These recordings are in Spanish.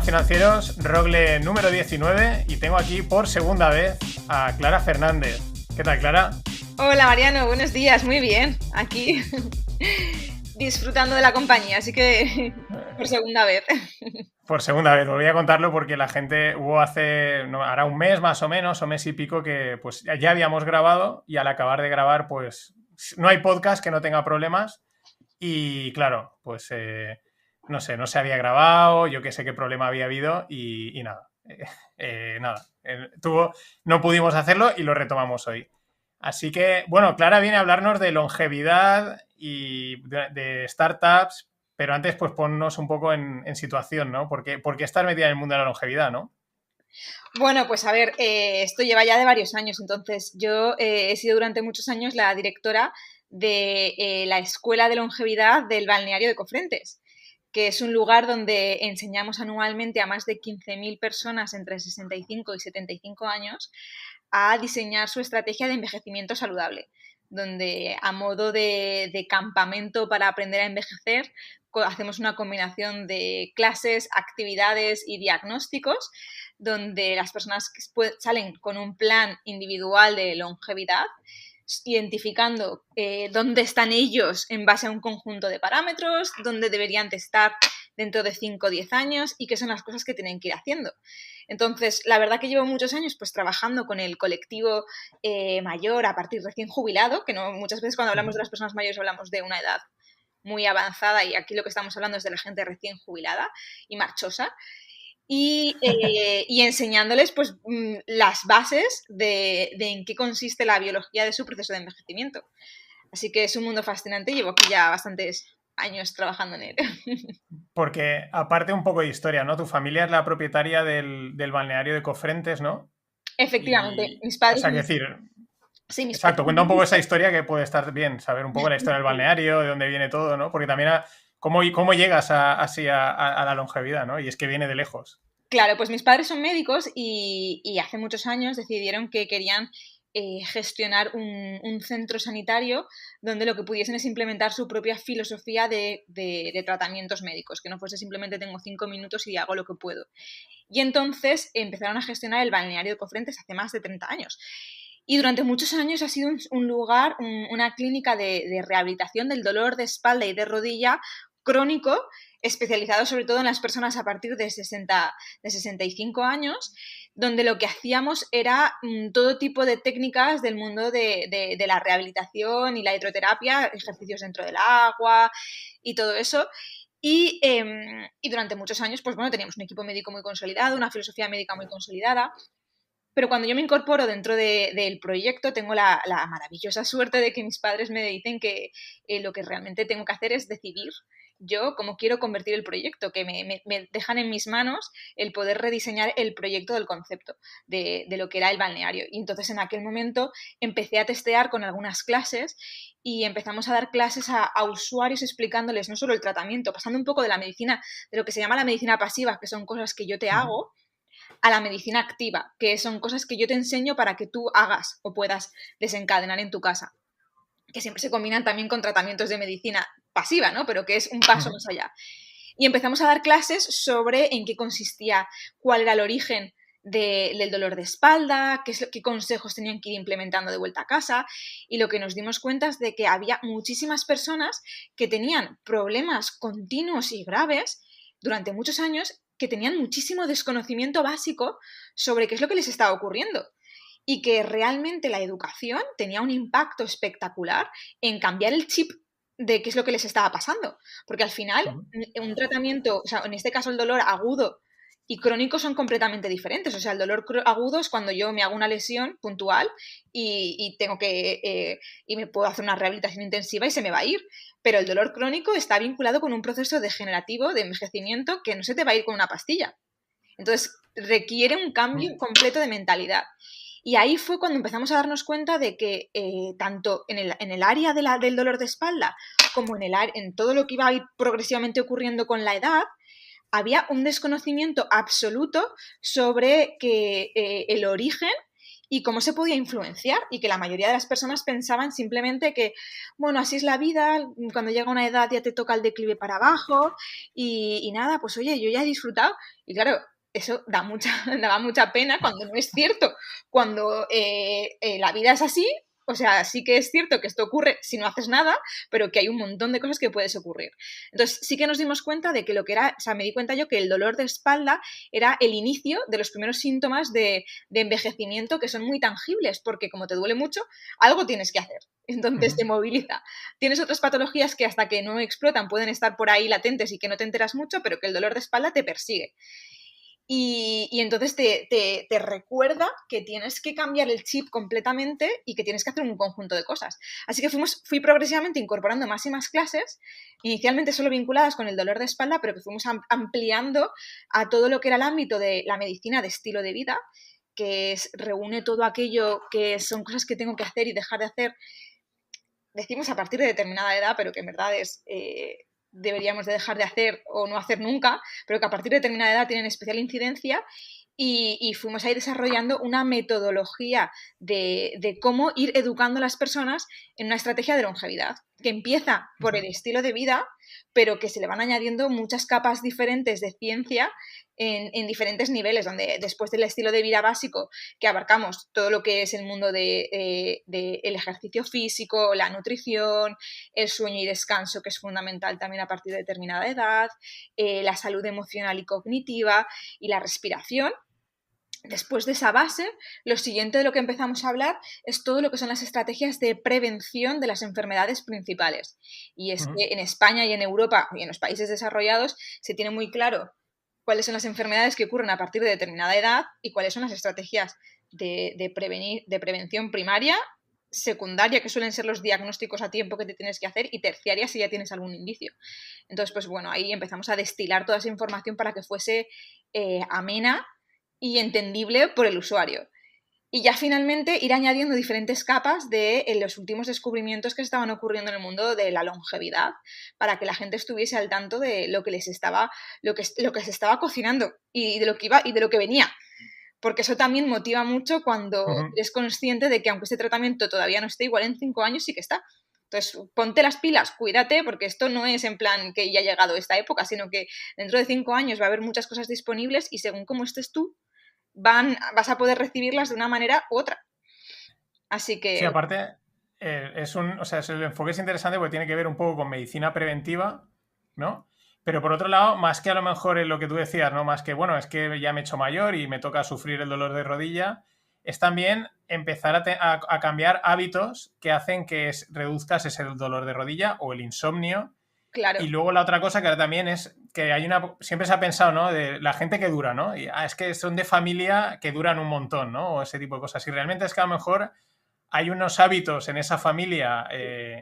Financieros, Rogle número 19, y tengo aquí por segunda vez a Clara Fernández. ¿Qué tal, Clara? Hola, Mariano, buenos días, muy bien, aquí disfrutando de la compañía, así que por segunda vez. Por segunda vez, volví a contarlo porque la gente hubo hará un mes más o menos, o mes y pico, que pues ya habíamos grabado y al acabar de grabar pues no hay podcast que no tenga problemas y claro, pues no sé, no se había grabado, yo que sé qué problema había habido y nada, no pudimos hacerlo y lo retomamos hoy. Así que, bueno, Clara viene a hablarnos de longevidad y de startups, pero antes pues ponnos un poco en situación, ¿no? ¿Por qué estás metida en el mundo de la longevidad, no? Bueno, pues a ver, esto lleva ya de varios años, entonces yo he sido durante muchos años la directora de la Escuela de Longevidad del Balneario de Cofrentes, que es un lugar donde enseñamos anualmente a más de 15.000 personas entre 65 y 75 años a diseñar su estrategia de envejecimiento saludable, donde a modo de campamento para aprender a envejecer hacemos una combinación de clases, actividades y diagnósticos, donde las personas salen con un plan individual de longevidad, identificando dónde están ellos en base a un conjunto de parámetros, dónde deberían de estar dentro de 5 o 10 años y qué son las cosas que tienen que ir haciendo. Entonces, la verdad que llevo muchos años pues trabajando con el colectivo mayor a partir recién jubilado, que no muchas veces cuando hablamos de las personas mayores hablamos de una edad muy avanzada y aquí lo que estamos hablando es de la gente recién jubilada y marchosa. Y enseñándoles pues las bases de en qué consiste la biología de su proceso de envejecimiento. Así que es un mundo fascinante y llevo aquí ya bastantes años trabajando en él. Porque aparte un poco de historia, ¿no? Tu familia es la propietaria del balneario de Cofrentes, ¿no? Efectivamente, Y, mis o padres... sea, que decir, Sí, mis padres... exacto, cuenta un poco esa historia que puede estar bien, saber un poco la historia del balneario, de dónde viene todo, ¿no? Porque también cómo llegas así a la longevidad, ¿no? Y es que viene de lejos. Claro, pues mis padres son médicos y hace muchos años decidieron que querían gestionar un centro sanitario donde lo que pudiesen es implementar su propia filosofía de tratamientos médicos, que no fuese simplemente tengo 5 minutos y hago lo que puedo. Y entonces empezaron a gestionar el balneario de Cofrentes hace más de 30 años. Y durante muchos años ha sido un lugar, una clínica de rehabilitación del dolor de espalda y de rodilla crónico, especializado sobre todo en las personas a partir de 65 años, donde lo que hacíamos era todo tipo de técnicas del mundo de la rehabilitación y la hidroterapia, ejercicios dentro del agua y todo eso. Y durante muchos años, pues bueno, teníamos un equipo médico muy consolidado, una filosofía médica muy consolidada. Pero cuando yo me incorporo dentro del proyecto, tengo la maravillosa suerte de que mis padres me dicen que lo que realmente tengo que hacer es decidir yo cómo quiero convertir el proyecto, que me dejan en mis manos el poder rediseñar el proyecto del concepto de lo que era el balneario. Y entonces en aquel momento empecé a testear con algunas clases y empezamos a dar clases a usuarios explicándoles no solo el tratamiento, pasando un poco de la medicina, de lo que se llama la medicina pasiva, que son cosas que yo te hago, a la medicina activa, que son cosas que yo te enseño para que tú hagas o puedas desencadenar en tu casa, que siempre se combinan también con tratamientos de medicina pasiva, ¿no? Pero que es un paso más allá. Y empezamos a dar clases sobre en qué consistía, cuál era el origen del dolor de espalda, qué consejos tenían que ir implementando de vuelta a casa, y lo que nos dimos cuenta es de que había muchísimas personas que tenían problemas continuos y graves durante muchos años, que tenían muchísimo desconocimiento básico sobre qué es lo que les estaba ocurriendo y que realmente la educación tenía un impacto espectacular en cambiar el chip de qué es lo que les estaba pasando. Porque al final, un tratamiento, o sea, en este caso el dolor agudo y crónico son completamente diferentes. O sea, el dolor agudo es cuando yo me hago una lesión puntual y tengo que y me puedo hacer una rehabilitación intensiva y se me va a ir. Pero el dolor crónico está vinculado con un proceso degenerativo de envejecimiento que no se te va a ir con una pastilla. Entonces, requiere un cambio completo de mentalidad. Y ahí fue cuando empezamos a darnos cuenta de que tanto en el área del dolor de espalda como en todo lo que iba a ir progresivamente ocurriendo con la edad, había un desconocimiento absoluto sobre el origen y cómo se podía influenciar, y que la mayoría de las personas pensaban simplemente que, bueno, así es la vida, cuando llega una edad ya te toca el declive para abajo y nada, pues oye, yo ya he disfrutado. Y claro, eso daba mucha pena cuando no es cierto, cuando la vida es así. O sea, sí que es cierto que esto ocurre si no haces nada, pero que hay un montón de cosas que puedes ocurrir. Entonces, sí que nos dimos cuenta de que lo que era, o sea, me di cuenta yo que el dolor de espalda era el inicio de los primeros síntomas de envejecimiento, que son muy tangibles, porque como te duele mucho, algo tienes que hacer. Entonces te moviliza. Tienes otras patologías que hasta que no explotan pueden estar por ahí latentes y que no te enteras mucho, pero que el dolor de espalda te persigue. Y entonces te recuerda que tienes que cambiar el chip completamente y que tienes que hacer un conjunto de cosas. Así que fui progresivamente incorporando más y más clases, inicialmente solo vinculadas con el dolor de espalda, pero que fuimos ampliando a todo lo que era el ámbito de la medicina de estilo de vida, que reúne todo aquello que son cosas que tengo que hacer y dejar de hacer, decimos a partir de determinada edad, pero que en verdad es... deberíamos de dejar de hacer o no hacer nunca, pero que a partir de determinada edad tienen especial incidencia y fuimos ahí desarrollando una metodología de cómo ir educando a las personas en una estrategia de longevidad, que empieza por el estilo de vida, pero que se le van añadiendo muchas capas diferentes de ciencia en diferentes niveles, donde después del estilo de vida básico, que abarcamos todo lo que es el mundo del ejercicio físico, la nutrición, el sueño y descanso, que es fundamental también a partir de determinada edad, la salud emocional y cognitiva y la respiración. Después de esa base, lo siguiente de lo que empezamos a hablar es todo lo que son las estrategias de prevención de las enfermedades principales. Y es que en España y en Europa y en los países desarrollados se tiene muy claro cuáles son las enfermedades que ocurren a partir de determinada edad y cuáles son las estrategias de prevención primaria, secundaria, que suelen ser los diagnósticos a tiempo que te tienes que hacer, y terciaria si ya tienes algún indicio. Entonces, pues bueno, ahí empezamos a destilar toda esa información para que fuese amena y entendible por el usuario. Y ya finalmente ir añadiendo diferentes capas de los últimos descubrimientos que estaban ocurriendo en el mundo de la longevidad, para que la gente estuviese al tanto de lo que se estaba cocinando y de lo que iba y de lo que venía. Porque eso también motiva mucho cuando eres consciente de que aunque este tratamiento todavía no esté, igual en 5 años sí que está. Entonces, ponte las pilas, cuídate, porque esto no es en plan que ya ha llegado esta época, sino que dentro de 5 años va a haber muchas cosas disponibles y según cómo estés tú, vas a poder recibirlas de una manera u otra. Así que... Sí, aparte, o sea, el enfoque es interesante porque tiene que ver un poco con medicina preventiva, ¿no? Pero por otro lado, más que a lo mejor en lo que tú decías, ¿no? Más que, bueno, es que ya me he hecho mayor y me toca sufrir el dolor de rodilla, es también empezar a cambiar hábitos que hacen que reduzcas ese dolor de rodilla o el insomnio. Claro. Y luego la otra cosa que ahora también es que siempre se ha pensado, ¿no? De la gente que dura, ¿no? Y es que son de familia que duran un montón, ¿no? O ese tipo de cosas. Y realmente es que a lo mejor hay unos hábitos en esa familia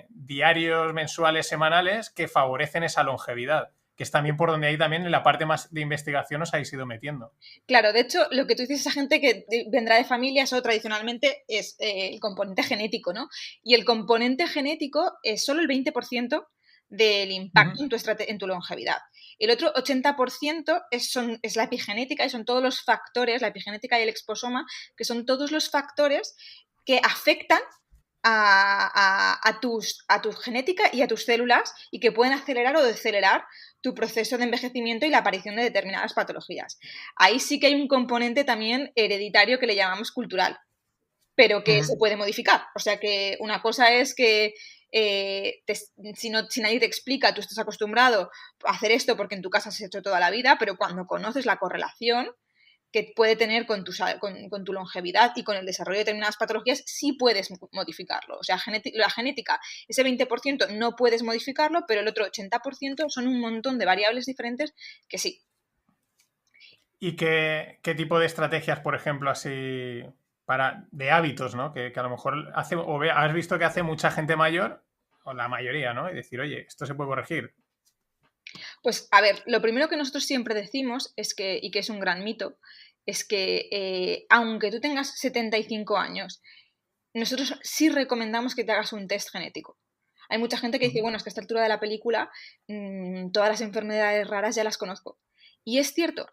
diarios, mensuales, semanales que favorecen esa longevidad, que es también por donde ahí también en la parte más de investigación os habéis ido metiendo. Claro, de hecho, lo que tú dices, esa gente que vendrá de familias o tradicionalmente es el componente genético, ¿no? Y el componente genético es solo el 20% del impacto en tu longevidad. El otro 80% es la epigenética y son todos los factores, la epigenética y el exposoma, que son todos los factores que afectan a tu genética y a tus células y que pueden acelerar o decelerar tu proceso de envejecimiento y la aparición de determinadas patologías. Ahí sí que hay un componente también hereditario que le llamamos cultural, pero que se puede modificar. O sea que una cosa es que si nadie te explica, tú estás acostumbrado a hacer esto porque en tu casa se ha hecho toda la vida, pero cuando conoces la correlación que puede tener con tu longevidad y con el desarrollo de determinadas patologías, sí puedes modificarlo. O sea, la genética, ese 20% no puedes modificarlo, pero el otro 80% son un montón de variables diferentes que sí. ¿Y qué tipo de estrategias, por ejemplo, así de hábitos, ¿no? Que a lo mejor has visto que hace mucha gente mayor, o la mayoría, ¿no? Y decir, oye, esto se puede corregir. Pues a ver, lo primero que nosotros siempre decimos y que es un gran mito, es que aunque tú tengas 75 años, nosotros sí recomendamos que te hagas un test genético. Hay mucha gente que dice, bueno, es que a esta altura de la película todas las enfermedades raras ya las conozco. Y es cierto,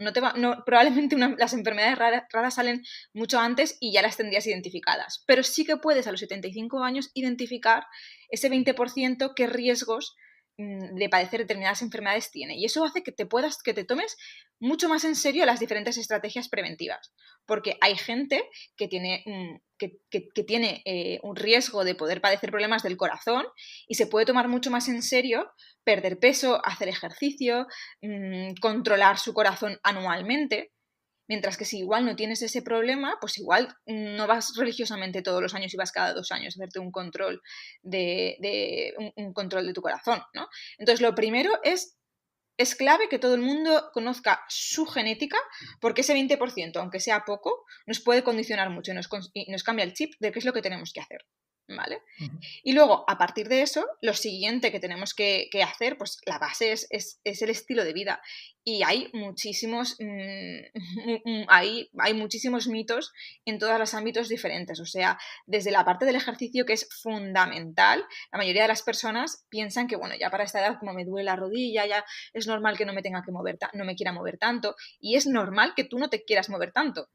probablemente las enfermedades raras salen mucho antes y ya las tendrías identificadas, pero sí que puedes a los 75 años identificar ese 20% qué riesgos de padecer determinadas enfermedades tiene. Y eso hace que te tomes mucho más en serio las diferentes estrategias preventivas. Porque hay gente que tiene, que tiene un riesgo de poder padecer problemas del corazón y se puede tomar mucho más en serio perder peso, hacer ejercicio, controlar su corazón anualmente. Mientras que si igual no tienes ese problema, pues igual no vas religiosamente todos los años y vas cada 2 años a hacerte un control un control de tu corazón, ¿no? Entonces, lo primero es clave que todo el mundo conozca su genética, porque ese 20%, aunque sea poco, nos puede condicionar mucho y nos cambia el chip de qué es lo que tenemos que hacer, ¿vale? Y luego, a partir de eso, lo siguiente que tenemos que hacer, pues la base es el estilo de vida. Y hay muchísimos, hay muchísimos mitos en todos los ámbitos diferentes. O sea, desde la parte del ejercicio, que es fundamental, la mayoría de las personas piensan que, bueno, ya para esta edad, como me duele la rodilla, ya es normal que no me tenga que mover, no me quiera mover tanto. Y es normal que tú no te quieras mover tanto.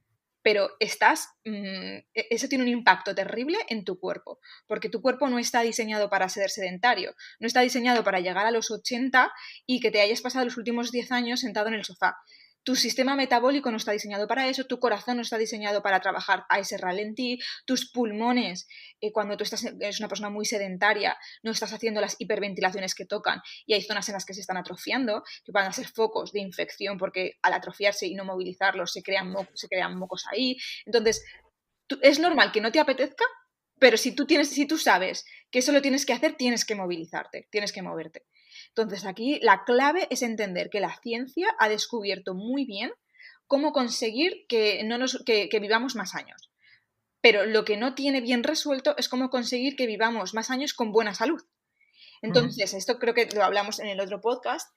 Pero eso tiene un impacto terrible en tu cuerpo, porque tu cuerpo no está diseñado para ser sedentario, no está diseñado para llegar a los 80 y que te hayas pasado los últimos 10 años sentado en el sofá. Tu sistema metabólico no está diseñado para eso, tu corazón no está diseñado para trabajar a ese ralentí, tus pulmones, cuando tú eres una persona muy sedentaria, no estás haciendo las hiperventilaciones que tocan y hay zonas en las que se están atrofiando, que van a ser focos de infección porque al atrofiarse y no movilizarlos se crean mocos ahí. Entonces, es normal que no te apetezca, pero si tú sabes que eso lo tienes que hacer, tienes que movilizarte, tienes que moverte. Entonces, aquí la clave es entender que la ciencia ha descubierto muy bien cómo conseguir que vivamos más años. Pero lo que no tiene bien resuelto es cómo conseguir que vivamos más años con buena salud. Entonces, esto creo que lo hablamos en el otro podcast.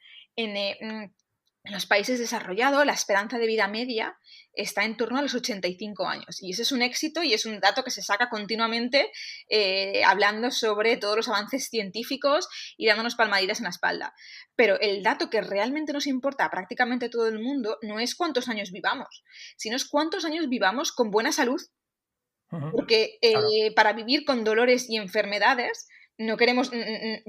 En los países desarrollados, la esperanza de vida media está en torno a los 85 años. Y ese es un éxito y es un dato que se saca continuamente hablando sobre todos los avances científicos y dándonos palmaditas en la espalda. Pero el dato que realmente nos importa a prácticamente todo el mundo no es cuántos años vivamos, sino es cuántos años vivamos con buena salud. Porque Claro. para vivir con dolores y enfermedades no queremos,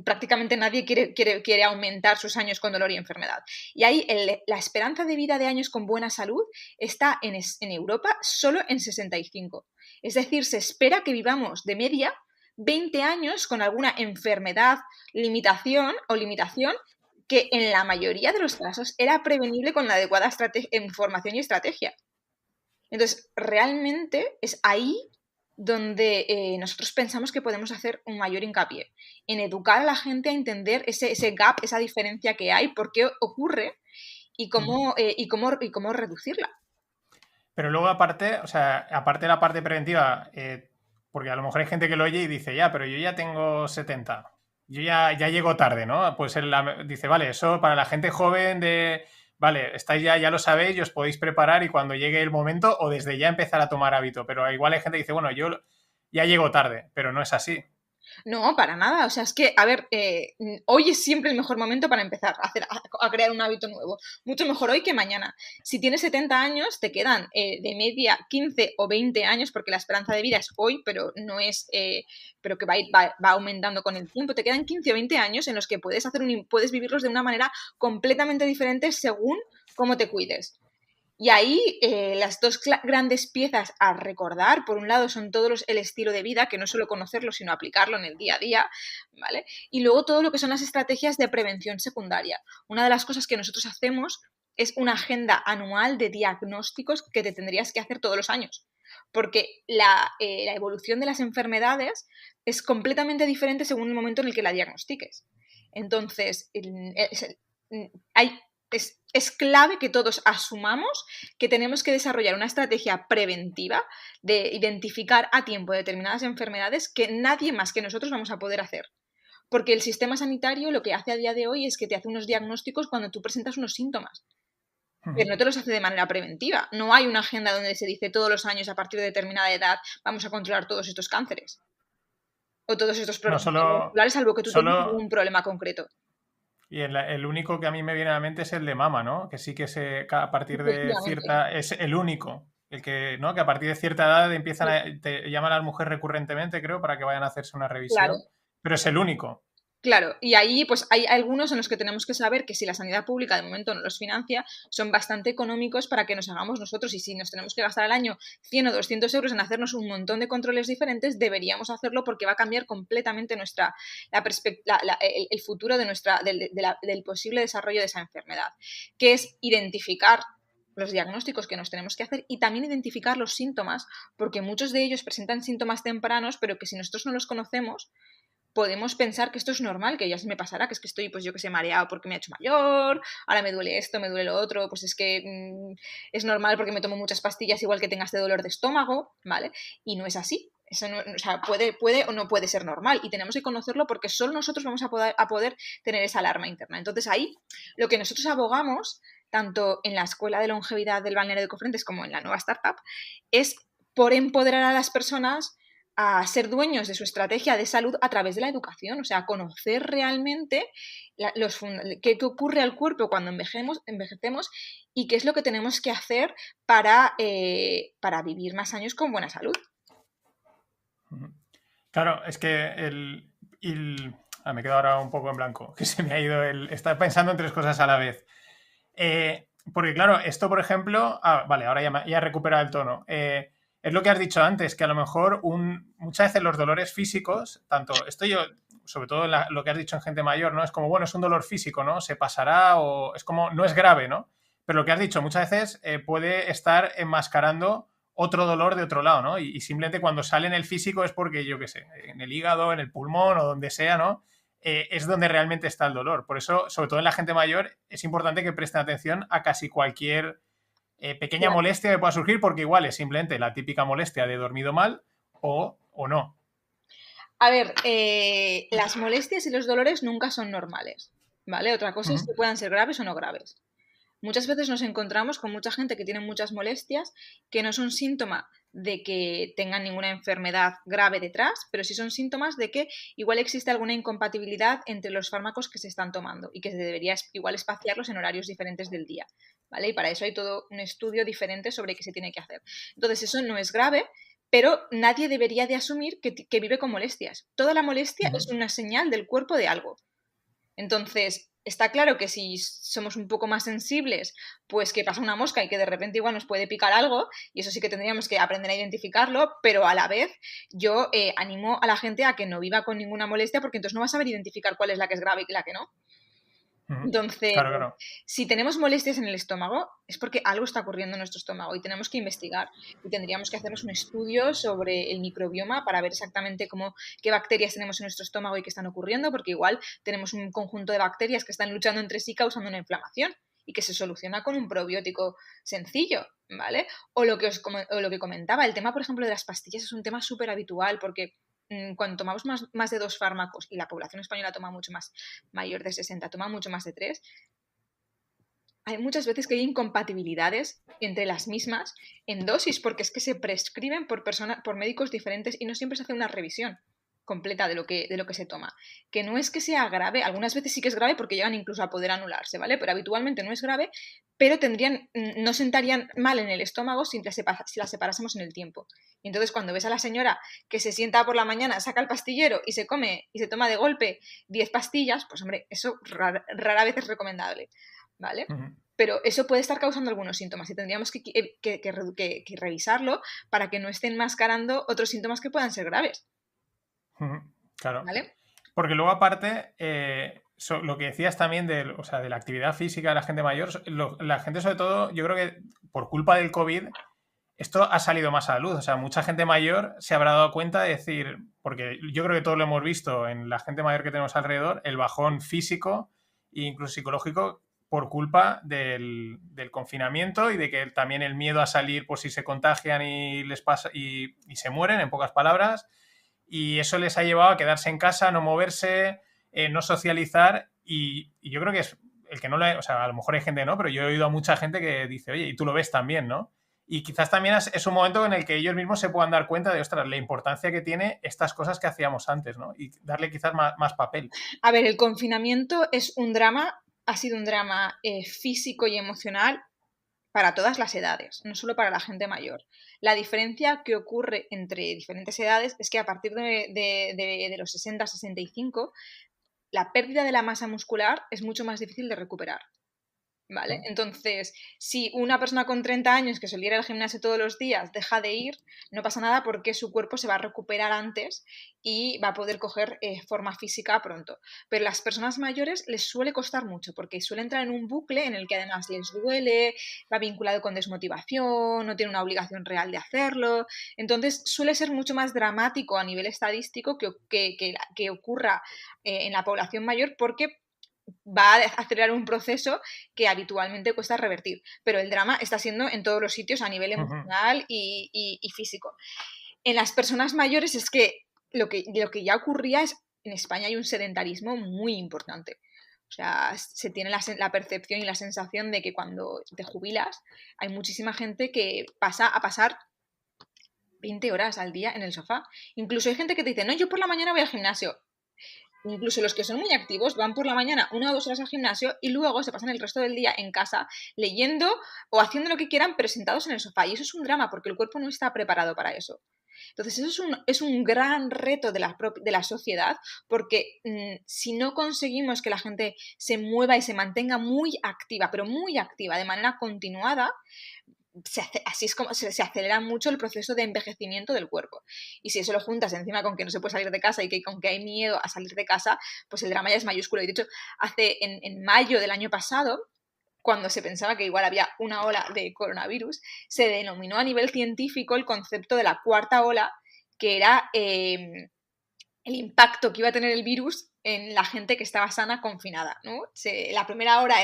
prácticamente nadie quiere aumentar sus años con dolor y enfermedad. Y ahí la esperanza de vida de años con buena salud está en Europa solo en 65. Es decir, se espera que vivamos de media 20 años con alguna enfermedad, limitación que en la mayoría de los casos era prevenible con la adecuada información y estrategia. Entonces, realmente es ahí donde nosotros pensamos que podemos hacer un mayor hincapié, en educar a la gente a entender ese gap, esa diferencia que hay, por qué ocurre y cómo reducirla. Pero luego aparte, o sea, aparte de la parte preventiva, porque a lo mejor hay gente que lo oye y dice, ya, pero yo ya tengo 70, yo ya llego tarde, ¿no? Pues él dice, vale, eso para la gente joven vale, estáis ya lo sabéis y os podéis preparar y cuando llegue el momento o desde ya empezar a tomar hábito, pero igual hay gente que dice, bueno, yo ya llego tarde, pero no es así. No, para nada. O sea, es que, a ver, hoy es siempre el mejor momento para empezar a crear un hábito nuevo. Mucho mejor hoy que mañana. Si tienes 70 años, te quedan de media 15 o 20 años, porque la esperanza de vida es hoy, pero no es, pero que va aumentando con el tiempo. Te quedan 15 o 20 años en los que puedes vivirlos de una manera completamente diferente según cómo te cuides. Y ahí las dos grandes piezas a recordar, por un lado, son el estilo de vida, que no solo conocerlo, sino aplicarlo en el día a día, ¿vale? Y luego todo lo que son las estrategias de prevención secundaria. Una de las cosas que nosotros hacemos es una agenda anual de diagnósticos que te tendrías que hacer todos los años. Porque la evolución de las enfermedades es completamente diferente según el momento en el que la diagnostiques. Entonces, es clave que todos asumamos que tenemos que desarrollar una estrategia preventiva de identificar a tiempo determinadas enfermedades que nadie más que nosotros vamos a poder hacer. Porque el sistema sanitario lo que hace a día de hoy es que te hace unos diagnósticos cuando tú presentas unos síntomas, pero no te los hace de manera preventiva. No hay una agenda donde se dice todos los años a partir de determinada edad vamos a controlar todos estos cánceres o todos estos No, problemas cardiovasculares, salvo que tú tengas solo, un problema concreto. Y el único que a mí me viene a la mente es el de mama, ¿no? Que sí que a partir de Efectivamente, cierta... Es el único. El que, ¿no? Que a partir de cierta edad empiezan sí, te llaman a la mujer recurrentemente, creo, para que vayan a hacerse una claro. revisión. Pero es el único. Claro, y ahí pues hay algunos en los que tenemos que saber que si la sanidad pública de momento no los financia, son bastante económicos para que nos hagamos nosotros y si nos tenemos que gastar al año 100 o 200 euros en hacernos un montón de controles diferentes, deberíamos hacerlo porque va a cambiar completamente el futuro de del posible desarrollo de esa enfermedad, que es identificar los diagnósticos que nos tenemos que hacer y también identificar los síntomas, porque muchos de ellos presentan síntomas tempranos, pero que si nosotros no los conocemos, podemos pensar que esto es normal, que ya se me pasará, que es que estoy, pues yo que sé, mareado porque me he hecho mayor, ahora me duele esto, me duele lo otro, pues es que es normal porque me tomo muchas pastillas igual que tenga este dolor de estómago, ¿vale? Y no es así. Eso no, o sea, puede o no puede ser normal y tenemos que conocerlo porque solo nosotros vamos a poder tener esa alarma interna. Entonces ahí lo que nosotros abogamos, tanto en la Escuela de Longevidad del Balneario de Cofrentes como en la nueva startup, es por empoderar a las personas a ser dueños de su estrategia de salud a través de la educación, o sea, conocer realmente qué ocurre al cuerpo cuando envejecemos y qué es lo que tenemos que hacer para vivir más años con buena salud. Claro, es que me quedo ahora un poco en blanco, que se me ha ido Estaba pensando en tres cosas a la vez. Porque claro, esto por ejemplo... vale, ahora ya he recuperado el tono. Es lo que has dicho antes, que a lo mejor muchas veces los dolores físicos, tanto esto yo, sobre todo lo que has dicho en gente mayor, ¿no? Es como, bueno, es un dolor físico, ¿no? Se pasará o es como, no es grave, ¿no? Pero lo que has dicho, muchas veces puede estar enmascarando otro dolor de otro lado, ¿no? Y simplemente cuando sale en el físico es porque, yo qué sé, en el hígado, en el pulmón o donde sea, ¿no? Es donde realmente está el dolor. Por eso, sobre todo en la gente mayor, es importante que presten atención a casi cualquier pequeña Claro. molestia que pueda surgir, porque igual es simplemente la típica molestia de dormido mal o no. A ver, las molestias y los dolores nunca son normales, ¿vale? Otra cosa es Ujú. que puedan ser graves o no graves. Muchas veces nos encontramos con mucha gente que tiene muchas molestias que no son síntoma de que tengan ninguna enfermedad grave detrás, pero sí son síntomas de que igual existe alguna incompatibilidad entre los fármacos que se están tomando y que se debería igual espaciarlos en horarios diferentes del día, ¿vale? Y para eso hay todo un estudio diferente sobre qué se tiene que hacer. Entonces, eso no es grave, pero nadie debería de asumir que vive con molestias. Toda la molestia es Ujú. una señal del cuerpo de algo. Entonces, está claro que si somos un poco más sensibles, pues que pasa una mosca y que de repente igual nos puede picar algo, y eso sí que tendríamos que aprender a identificarlo, pero a la vez yo animo a la gente a que no viva con ninguna molestia porque entonces no va a saber identificar cuál es la que es grave y la que no. Ujú. Entonces, Claro, claro. si tenemos molestias en el estómago, es porque algo está ocurriendo en nuestro estómago y tenemos que investigar. Y tendríamos que hacernos un estudio sobre el microbioma para ver exactamente qué bacterias tenemos en nuestro estómago y qué están ocurriendo, porque igual tenemos un conjunto de bacterias que están luchando entre sí causando una inflamación y que se soluciona con un probiótico sencillo, ¿vale? O lo que comentaba, el tema, por ejemplo, de las pastillas es un tema súper habitual porque cuando tomamos más de dos fármacos y la población española toma mucho más, mayor de 60 toma mucho más de tres, hay muchas veces que hay incompatibilidades entre las mismas en dosis porque es que se prescriben por médicos diferentes y no siempre se hace una revisión completa de lo que se toma. Que no es que sea grave, algunas veces sí que es grave porque llegan incluso a poder anularse, ¿vale? Pero habitualmente no es grave, pero no sentarían mal en el estómago si las separásemos en el tiempo. Y entonces cuando ves a la señora que se sienta por la mañana, saca el pastillero y se come y se toma de golpe 10 pastillas, pues hombre, eso rara vez es recomendable, ¿vale? Ujú. Pero eso puede estar causando algunos síntomas y tendríamos que revisarlo para que no estén mascarando otros síntomas que puedan ser graves, Ujú. Claro. ¿vale? Porque luego, aparte, lo que decías también o sea, de la actividad física de la gente mayor, la gente, sobre todo, yo creo que por culpa del COVID, esto ha salido más a la luz. O sea, mucha gente mayor se habrá dado cuenta de decir, porque yo creo que todos lo hemos visto en la gente mayor que tenemos alrededor, el bajón físico e incluso psicológico por culpa del confinamiento y de que también el miedo a salir por si se contagian y les pasa y se mueren, en pocas palabras, y eso les ha llevado a quedarse en casa, no moverse, no socializar y yo creo que es el que no lo... O sea, a lo mejor hay gente, ¿no? Pero yo he oído a mucha gente que dice, oye, y tú lo ves también, ¿no? Y quizás también es un momento en el que ellos mismos se puedan dar cuenta de, ostras, la importancia que tiene estas cosas que hacíamos antes, ¿no? Y darle quizás más papel. A ver, el confinamiento es un drama, ha sido un drama físico y emocional para todas las edades, no solo para la gente mayor. La diferencia que ocurre entre diferentes edades es que a partir de los 60-65, la pérdida de la masa muscular es mucho más difícil de recuperar. ¿Vale? Entonces, si una persona con 30 años que solía ir al gimnasio todos los días deja de ir, no pasa nada porque su cuerpo se va a recuperar antes y va a poder coger forma física pronto. Pero a las personas mayores les suele costar mucho porque suele entrar en un bucle en el que además les duele, va vinculado con desmotivación, no tiene una obligación real de hacerlo. Entonces, suele ser mucho más dramático a nivel estadístico que ocurra en la población mayor porque va a acelerar un proceso que habitualmente cuesta revertir. Pero el drama está siendo en todos los sitios a nivel emocional y físico. En las personas mayores es que lo que ya ocurría es, en España hay un sedentarismo muy importante. O sea, se tiene la percepción y la sensación de que cuando te jubilas hay muchísima gente que pasa a pasar 20 horas al día en el sofá. Incluso hay gente que te dice, no, yo por la mañana voy al gimnasio. Incluso los que son muy activos van por la mañana 1 o 2 horas al gimnasio y luego se pasan el resto del día en casa leyendo o haciendo lo que quieran pero sentados en el sofá. Y eso es un drama porque el cuerpo no está preparado para eso. Entonces eso es un gran reto de la sociedad porque si no conseguimos que la gente se mueva y se mantenga muy activa, pero muy activa de manera continuada, así es como se acelera mucho el proceso de envejecimiento del cuerpo. Y si eso lo juntas encima con que no se puede salir de casa y que con que hay miedo a salir de casa, pues el drama ya es mayúsculo. Y de hecho, en mayo del año pasado, cuando se pensaba que igual había una ola de coronavirus, se denominó a nivel científico el concepto de la cuarta ola, que era el impacto que iba a tener el virus en la gente que estaba sana, confinada, ¿no? La primera ola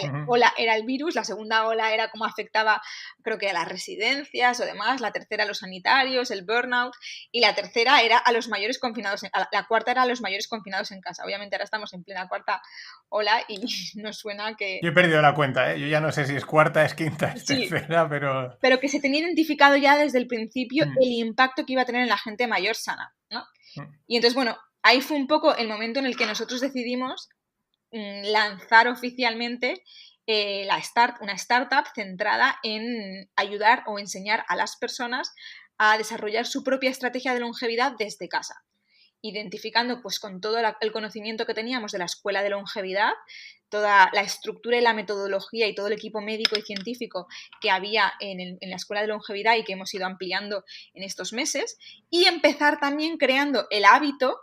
era el virus, la segunda ola era cómo afectaba, creo que a las residencias o demás, la tercera a los sanitarios, el burnout, y la tercera era a los mayores confinados, la cuarta era a los mayores confinados en casa. Obviamente ahora estamos en plena cuarta ola y nos suena que... Yo he perdido la cuenta, ¿eh? Yo ya no sé si es cuarta, es quinta, es tercera, pero... Pero que se tenía identificado ya desde el principio el impacto que iba a tener en la gente mayor sana, ¿no? Y entonces, bueno, ahí fue un poco el momento en el que nosotros decidimos lanzar oficialmente una startup centrada en ayudar o enseñar a las personas a desarrollar su propia estrategia de longevidad desde casa, identificando pues con todo el conocimiento que teníamos de la escuela de longevidad, toda la estructura y la metodología y todo el equipo médico y científico que había en la escuela de longevidad y que hemos ido ampliando en estos meses, y empezar también creando el hábito,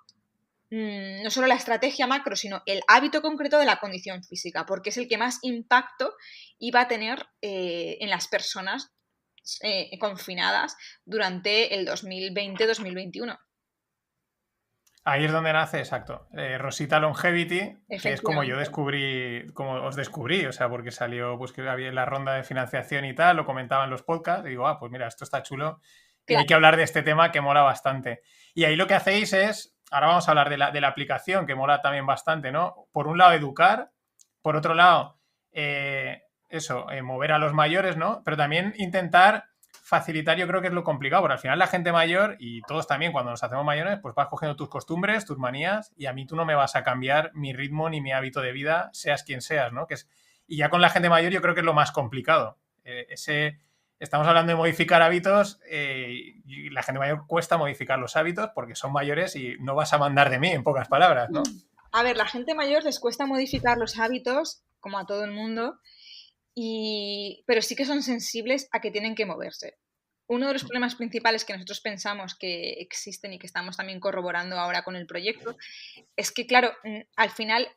no solo la estrategia macro, sino el hábito concreto de la condición física, porque es el que más impacto iba a tener en las personas confinadas durante el 2020-2021. Ahí es donde nace, exacto, Rosita Longevity, que es como yo descubrí, como os descubrí, o sea, porque salió, pues que había la ronda de financiación y tal, lo comentaban los podcasts, y digo, pues mira, esto está chulo, y hay que hablar de este tema que mola bastante. Y ahí lo que hacéis es, ahora vamos a hablar de la aplicación, que mola también bastante, ¿no? Por un lado, educar, por otro lado, mover a los mayores, ¿no? Pero también intentar facilitar, yo creo que es lo complicado, porque al final la gente mayor y todos también cuando nos hacemos mayores, pues vas cogiendo tus costumbres, tus manías, y a mí tú no me vas a cambiar mi ritmo ni mi hábito de vida, seas quien seas, ¿no? Y ya con la gente mayor yo creo que es lo más complicado. Estamos hablando de modificar hábitos y la gente mayor cuesta modificar los hábitos porque son mayores y no vas a mandar de mí, en pocas palabras, ¿no? A ver, la gente mayor les cuesta modificar los hábitos, como a todo el mundo, pero sí que son sensibles a que tienen que moverse. Uno de los problemas principales que nosotros pensamos que existen y que estamos también corroborando ahora con el proyecto es que, claro, al final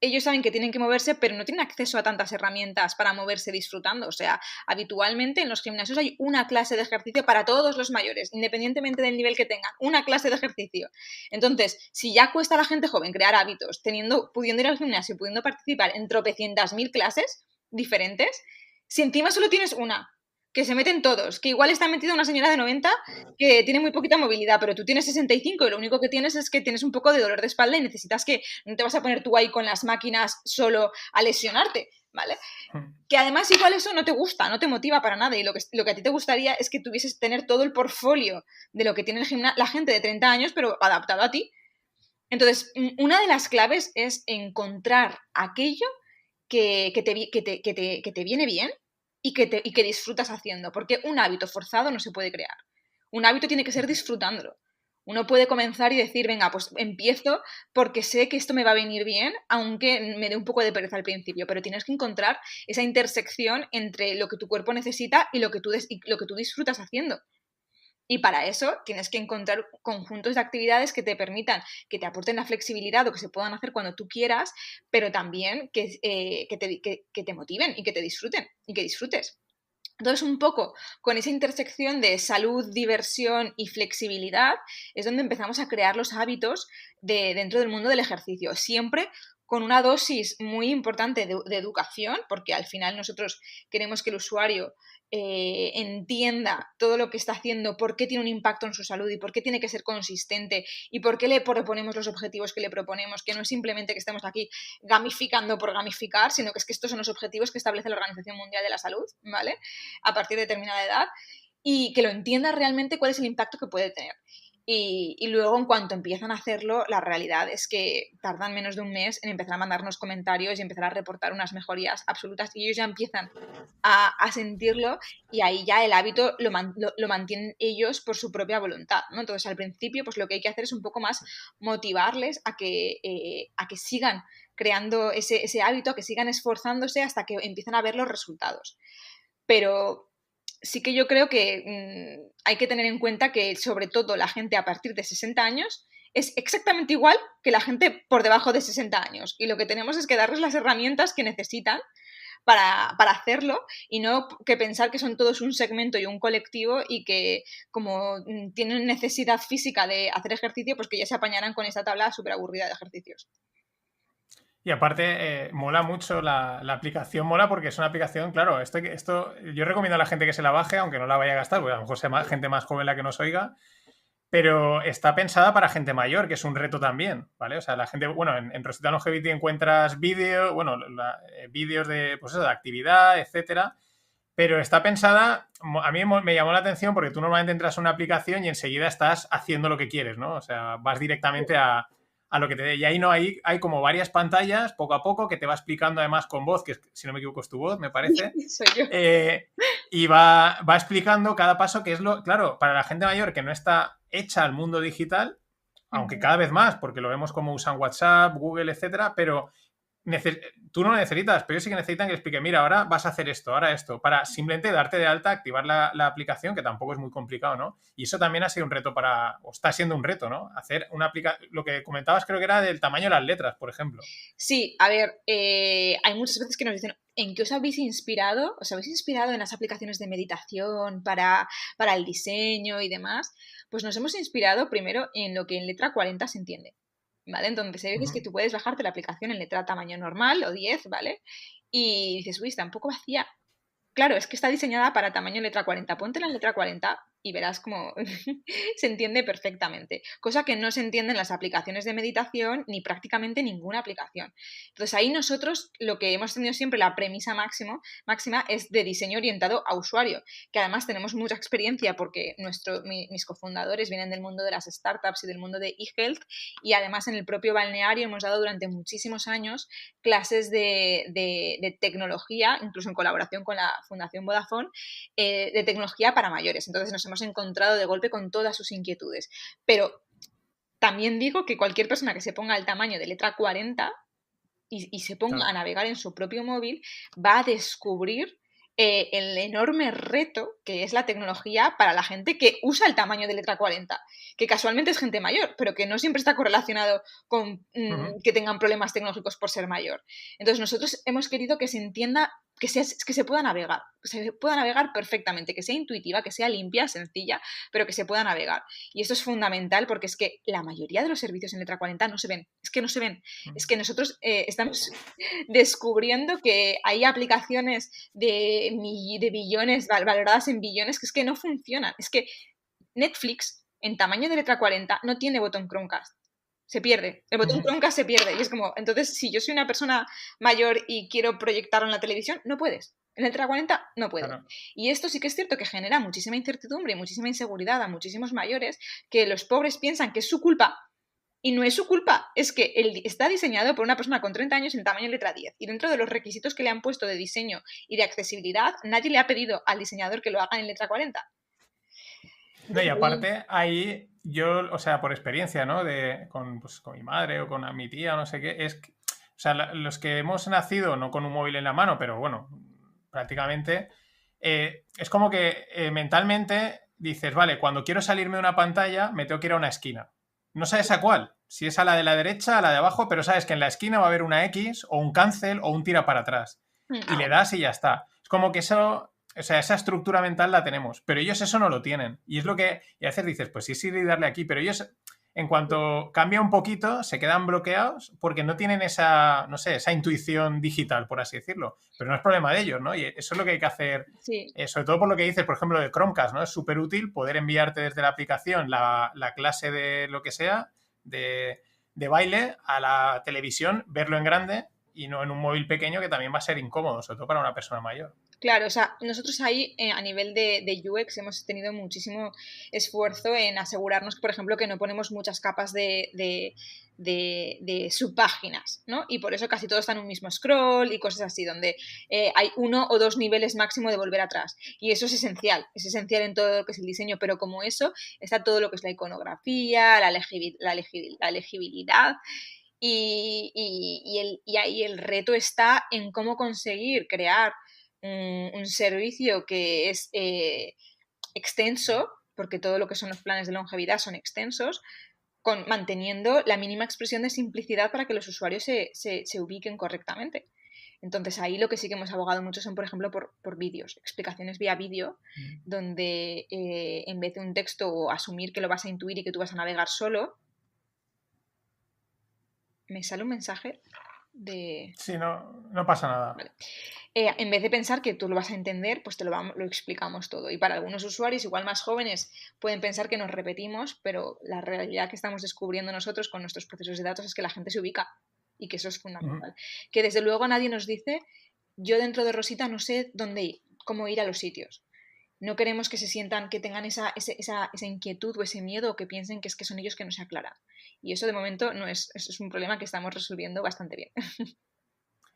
ellos saben que tienen que moverse, pero no tienen acceso a tantas herramientas para moverse disfrutando. O sea, habitualmente en los gimnasios hay una clase de ejercicio para todos los mayores, independientemente del nivel que tengan, una clase de ejercicio. Entonces, si ya cuesta a la gente joven crear hábitos, pudiendo ir al gimnasio, pudiendo participar en tropecientas mil clases diferentes, si encima solo tienes una, que se meten todos, que igual está metida una señora de 90 que tiene muy poquita movilidad, pero tú tienes 65 y lo único que tienes es que tienes un poco de dolor de espalda y necesitas que no te vas a poner tú ahí con las máquinas solo a lesionarte. ¿vale? Que además igual eso no te gusta, no te motiva para nada y lo que a ti te gustaría es que tuvieses tener todo el portfolio de lo que tiene la gente de 30 años, pero adaptado a ti. Entonces, una de las claves es encontrar aquello que te viene bien y que disfrutas haciendo, porque un hábito forzado no se puede crear. Un hábito tiene que ser disfrutándolo. Uno puede comenzar y decir, venga, pues empiezo porque sé que esto me va a venir bien, aunque me dé un poco de pereza al principio, pero tienes que encontrar esa intersección entre lo que tu cuerpo necesita y lo que tú disfrutas haciendo. Y para eso tienes que encontrar conjuntos de actividades que te permitan, que te aporten la flexibilidad o que se puedan hacer cuando tú quieras, pero también que te motiven y que te disfruten y que disfrutes. Entonces, un poco con esa intersección de salud, diversión y flexibilidad es donde empezamos a crear los hábitos dentro del mundo del ejercicio, siempre con una dosis muy importante de educación, porque al final nosotros queremos que el usuario entienda todo lo que está haciendo, por qué tiene un impacto en su salud y por qué tiene que ser consistente y por qué le proponemos los objetivos que le proponemos, que no es simplemente que estemos aquí gamificando por gamificar, sino que es que estos son los objetivos que establece la Organización Mundial de la Salud, ¿vale? A partir de determinada edad, y que lo entienda realmente cuál es el impacto que puede tener. Y luego, en cuanto empiezan a hacerlo, la realidad es que tardan menos de un mes en empezar a mandarnos comentarios y empezar a reportar unas mejorías absolutas y ellos ya empiezan a sentirlo y ahí ya el hábito lo mantienen ellos por su propia voluntad, ¿no? Entonces, al principio, pues lo que hay que hacer es un poco más motivarles a que sigan creando ese hábito, a que sigan esforzándose hasta que empiezan a ver los resultados. Pero sí que yo creo que hay que tener en cuenta que, sobre todo, la gente a partir de 60 años es exactamente igual que la gente por debajo de 60 años. Y lo que tenemos es que darles las herramientas que necesitan para hacerlo y no que pensar que son todos un segmento y un colectivo y que como tienen necesidad física de hacer ejercicio, pues que ya se apañarán con esta tabla súper aburrida de ejercicios. Y aparte, mola mucho la aplicación, mola porque es una aplicación, claro, esto yo recomiendo a la gente que se la baje, aunque no la vaya a gastar, porque a lo mejor sea gente más joven la que nos oiga, pero está pensada para gente mayor, que es un reto también, ¿vale? O sea, la gente, bueno, en Rosetta Longevity encuentras vídeos, bueno, vídeos de, pues eso, de actividad, etcétera, pero está pensada, a mí me llamó la atención porque tú normalmente entras a una aplicación y enseguida estás haciendo lo que quieres, ¿no? O sea, vas directamente a lo que te dé. Y ahí no hay como varias pantallas, poco a poco, que te va explicando además con voz, que si no me equivoco es tu voz, me parece. Soy yo. Y va explicando cada paso, que es claro, para la gente mayor que no está hecha al mundo digital, aunque cada vez más, porque lo vemos como usan WhatsApp, Google, etcétera, pero tú no lo necesitas, pero ellos sí que necesitan que le explique, mira, ahora vas a hacer esto, ahora esto, para simplemente darte de alta, activar la aplicación, que tampoco es muy complicado, ¿no? Y eso también ha sido un reto o está siendo un reto, ¿no? Hacer una aplicación, lo que comentabas creo que era del tamaño de las letras, por ejemplo. Sí, a ver, hay muchas veces que nos dicen, ¿en qué os habéis inspirado? ¿Os habéis inspirado en las aplicaciones de meditación para el diseño y demás? Pues nos hemos inspirado primero en lo que en letra 40 se entiende, ¿vale? Entonces hay veces que tú puedes bajarte la aplicación en letra tamaño normal o 10, ¿vale? Y dices, uy, está un poco vacía. Claro, es que está diseñada para tamaño letra 40. Póntela en letra 40 y verás cómo se entiende perfectamente. Cosa que no se entiende en las aplicaciones de meditación ni prácticamente ninguna aplicación. Entonces ahí nosotros lo que hemos tenido siempre, la premisa máxima es de diseño orientado a usuario, que además tenemos mucha experiencia porque mis cofundadores vienen del mundo de las startups y del mundo de e-health y además en el propio balneario hemos dado durante muchísimos años clases de tecnología, incluso en colaboración con la Fundación Vodafone, de tecnología para mayores. Entonces nos hemos encontrado de golpe con todas sus inquietudes. Pero también digo que cualquier persona que se ponga el tamaño de letra 40 y se ponga a navegar en su propio móvil va a descubrir el enorme reto que es la tecnología para la gente que usa el tamaño de letra 40, que casualmente es gente mayor, pero que no siempre está correlacionado con que tengan problemas tecnológicos por ser mayor. Entonces nosotros hemos querido que se entienda que se pueda navegar perfectamente, que sea intuitiva, que sea limpia, sencilla, pero que se pueda navegar. Y esto es fundamental porque es que la mayoría de los servicios en letra 40 no se ven, es que no se ven. Es que nosotros estamos descubriendo que hay aplicaciones de billones, valoradas en billones, que es que no funcionan. Es que Netflix, en tamaño de letra 40, no tiene botón Chromecast. O se pierde. El botón Chromecast se pierde. Y es como, entonces, si yo soy una persona mayor y quiero proyectarlo en la televisión, no puedes. En el 3040 no puedes. Claro. Y esto sí que es cierto que genera muchísima incertidumbre y muchísima inseguridad a muchísimos mayores, que los pobres piensan que es su culpa. Y no es su culpa, es que está diseñado por una persona con 30 años en tamaño letra 10. Y dentro de los requisitos que le han puesto de diseño y de accesibilidad, nadie le ha pedido al diseñador que lo haga en letra 40. No, y aparte, ahí yo, o sea, por experiencia, ¿no? Pues, con mi madre o con mi tía o no sé qué, es que, o sea, los que hemos nacido no con un móvil en la mano, pero bueno, prácticamente, es como que mentalmente dices, vale, cuando quiero salirme de una pantalla, me tengo que ir a una esquina. No sabes a cuál, si es a la de la derecha, a la de abajo, pero sabes que en la esquina va a haber una X o un cancel o un tira para atrás. Y le das y ya está. Es como que eso, o sea, esa estructura mental la tenemos, pero ellos eso no lo tienen. Y es lo que, y a veces dices, pues sí, sí, darle aquí, pero ellos, en cuanto cambia un poquito, se quedan bloqueados porque no tienen esa, no sé, esa intuición digital, por así decirlo. Pero no es problema de ellos, ¿no? Y eso es lo que hay que hacer, Sí. sobre todo por lo que dices, por ejemplo, de Chromecast, ¿no? Es súper útil poder enviarte desde la aplicación la clase de lo que sea, de baile, a la televisión, verlo en grande y no en un móvil pequeño, que también va a ser incómodo, sobre todo para una persona mayor. Claro, o sea, nosotros ahí a nivel de UX hemos tenido muchísimo esfuerzo en asegurarnos, por ejemplo, que no ponemos muchas capas de subpáginas, ¿no? Y por eso casi todo está en un mismo scroll y cosas así, donde hay 1 o 2 niveles máximo de volver atrás. Y eso es esencial en todo lo que es el diseño, pero como eso está todo lo que es la iconografía, la legibilidad. Y ahí el reto está en cómo conseguir crear un servicio que es extenso, porque todo lo que son los planes de longevidad son extensos, manteniendo la mínima expresión de simplicidad para que los usuarios se ubiquen correctamente. Entonces ahí lo que sí que hemos abogado mucho son, por ejemplo, por vídeos, explicaciones vía vídeo, donde en vez de un texto o asumir que lo vas a intuir y que tú vas a navegar solo, me sale un mensaje de... Sí, no, no pasa nada. Vale. En vez de pensar que tú lo vas a entender, pues lo explicamos todo. Y para algunos usuarios, igual más jóvenes, pueden pensar que nos repetimos, pero la realidad que estamos descubriendo nosotros con nuestros procesos de datos es que la gente se ubica y que eso es fundamental. Que desde luego nadie nos dice, yo dentro de Rosita no sé dónde ir, cómo ir a los sitios. No queremos que se sientan, que tengan esa inquietud o ese miedo o que piensen que es que son ellos que no se aclaran. Y eso de momento no es un problema que estamos resolviendo bastante bien.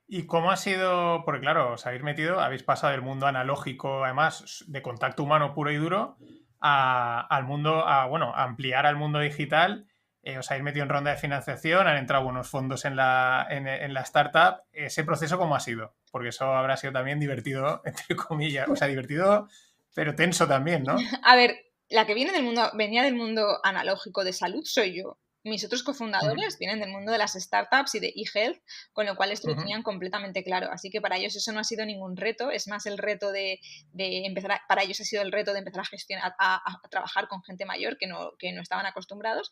¿Y cómo ha sido? Porque claro, os habéis metido, habéis pasado del mundo analógico, además, de contacto humano puro y duro, al mundo, bueno, a ampliar al mundo digital. Os habéis metido en ronda de financiación, han entrado buenos fondos en la startup. ¿Ese proceso cómo ha sido? Porque eso habrá sido también divertido, entre comillas. O sea, divertido, pero tenso también, ¿no? A ver, la que venía del mundo analógico de salud soy yo. Mis otros cofundadores vienen del mundo de las startups y de eHealth, con lo cual esto lo tenían completamente claro. Así que para ellos eso no ha sido ningún reto, es más el reto de empezar, para ellos ha sido el reto de empezar a gestionar, a trabajar con gente mayor que no estaban acostumbrados.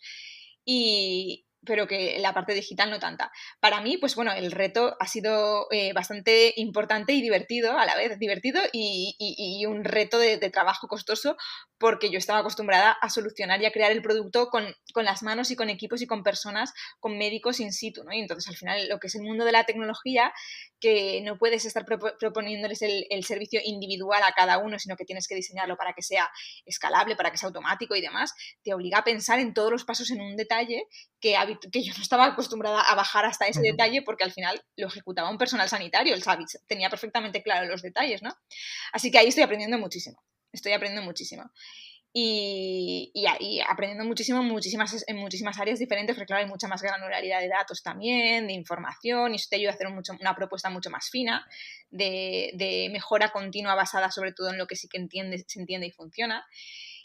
Pero que la parte digital no tanta. Para mí, pues bueno, el reto ha sido bastante importante y divertido, a la vez divertido y un reto de trabajo costoso, porque yo estaba acostumbrada a solucionar y a crear el producto con las manos y con equipos y con personas, con médicos in situ, ¿no? Y entonces al final lo que es el mundo de la tecnología, que no puedes estar proponiéndoles el servicio individual a cada uno, sino que tienes que diseñarlo para que sea escalable, para que sea automático y demás, te obliga a pensar en todos los pasos en un detalle que yo no estaba acostumbrada a bajar hasta ese detalle, porque al final lo ejecutaba un personal sanitario, el SAVI tenía perfectamente claro los detalles, ¿no? Así que ahí estoy aprendiendo muchísimo. Y aprendiendo muchísimo en muchísimas áreas diferentes, porque claro, hay mucha más granularidad de datos también, de información, y eso te ayuda a hacer una propuesta mucho más fina, de mejora continua basada sobre todo en lo que sí que se entiende y funciona.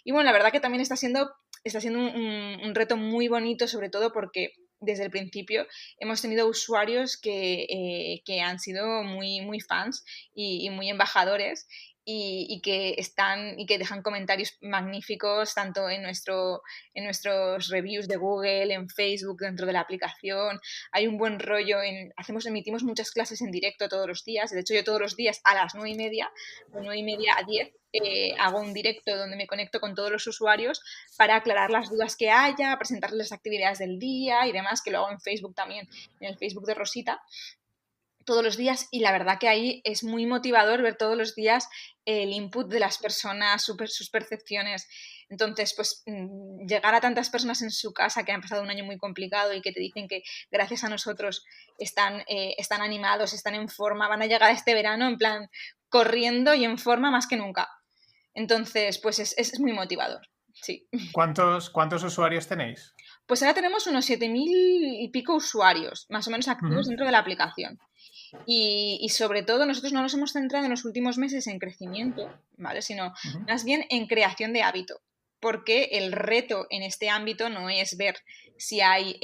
Y bueno, la verdad que también está siendo un reto muy bonito, sobre todo porque desde el principio hemos tenido usuarios que han sido muy, muy fans y muy embajadores, y que dejan comentarios magníficos tanto en nuestros reviews de Google, en Facebook, dentro de la aplicación. Hay un buen rollo, emitimos muchas clases en directo todos los días. De hecho, yo todos los días a las 9:30, de 9:30 a 10, hago un directo donde me conecto con todos los usuarios para aclarar las dudas que haya, presentarles las actividades del día y demás, que lo hago en Facebook también, en el Facebook de Rosita, todos los días, y la verdad que ahí es muy motivador ver todos los días el input de las personas, sus percepciones. Entonces, pues llegar a tantas personas en su casa que han pasado un año muy complicado y que te dicen que gracias a nosotros están animados, están en forma, van a llegar a este verano en plan corriendo y en forma más que nunca. Entonces, pues es muy motivador, sí. ¿Cuántos usuarios tenéis? Pues ahora tenemos unos 7.000 y pico usuarios, más o menos activos dentro de la aplicación. Y sobre todo nosotros no nos hemos centrado en los últimos meses en crecimiento, ¿vale? Sino más bien en creación de hábito, porque el reto en este ámbito no es ver si hay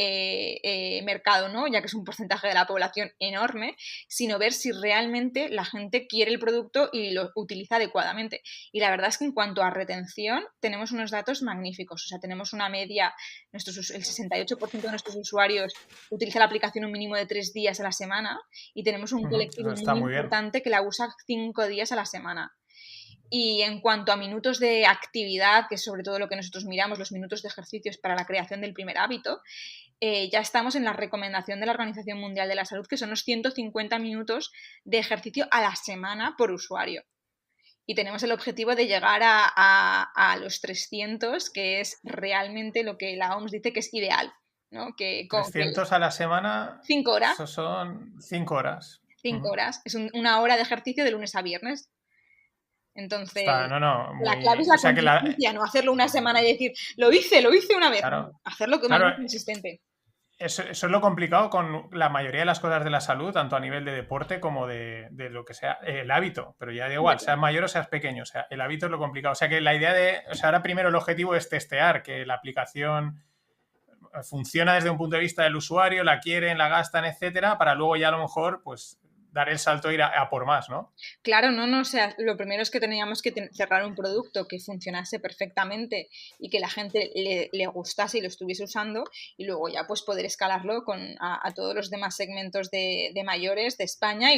mercado o no, ya que es un porcentaje de la población enorme, sino ver si realmente la gente quiere el producto y lo utiliza adecuadamente. Y la verdad es que en cuanto a retención tenemos unos datos magníficos, o sea, tenemos una media, el 68% de nuestros usuarios utiliza la aplicación un mínimo de 3 días a la semana, y tenemos un colectivo muy importante que la usa 5 días a la semana. Y en cuanto a minutos de actividad, que es sobre todo lo que nosotros miramos, los minutos de ejercicios para la creación del primer hábito, ya estamos en la recomendación de la Organización Mundial de la Salud, que son los 150 minutos de ejercicio a la semana por usuario. Y tenemos el objetivo de llegar a los 300, que es realmente lo que la OMS dice que es ideal, ¿no? 300 a la semana. 5 horas. Eso son 5 horas. 5 horas. Es una hora de ejercicio de lunes a viernes. Entonces, la clave es la consistencia, no hacerlo una semana y decir, lo hice una vez. Claro, hacerlo de manera consistente. Eso es lo complicado con la mayoría de las cosas de la salud, tanto a nivel de deporte como de lo que sea, el hábito, pero ya da igual, seas mayor o seas pequeño, o sea, el hábito es lo complicado. O sea, que la idea ahora primero el objetivo es testear que la aplicación funciona desde un punto de vista del usuario, la quieren, la gastan, etcétera, para luego ya a lo mejor, pues, dar el salto e ir a por más, ¿no? Claro, no, o sea, lo primero es que teníamos que cerrar un producto que funcionase perfectamente y que la gente le gustase y lo estuviese usando, y luego ya pues poder escalarlo a todos los demás segmentos de mayores de España,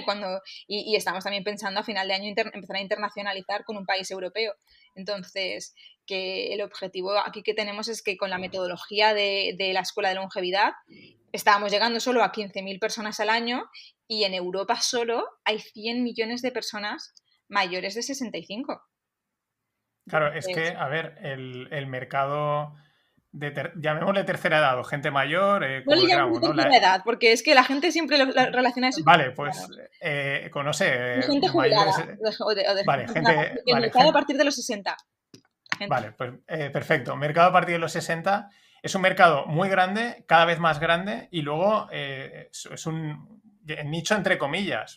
y estamos también pensando a final de año empezar a internacionalizar con un país europeo. Entonces, que el objetivo aquí que tenemos es que con la metodología de la Escuela de Longevidad estábamos llegando solo a 15.000 personas al año, y en Europa solo hay 100 millones de personas mayores de 65. Claro, es que, a ver, el mercado llamémosle tercera edad o gente mayor, no le llamamos tercera edad, porque es que la gente siempre lo relaciona eso. Vale, pues, no sé. Gente jubilada. Vale, gente. El mercado a partir de los 60. Vale, pues perfecto. Mercado a partir de los 60 es un mercado muy grande, cada vez más grande, y luego es un nicho entre comillas,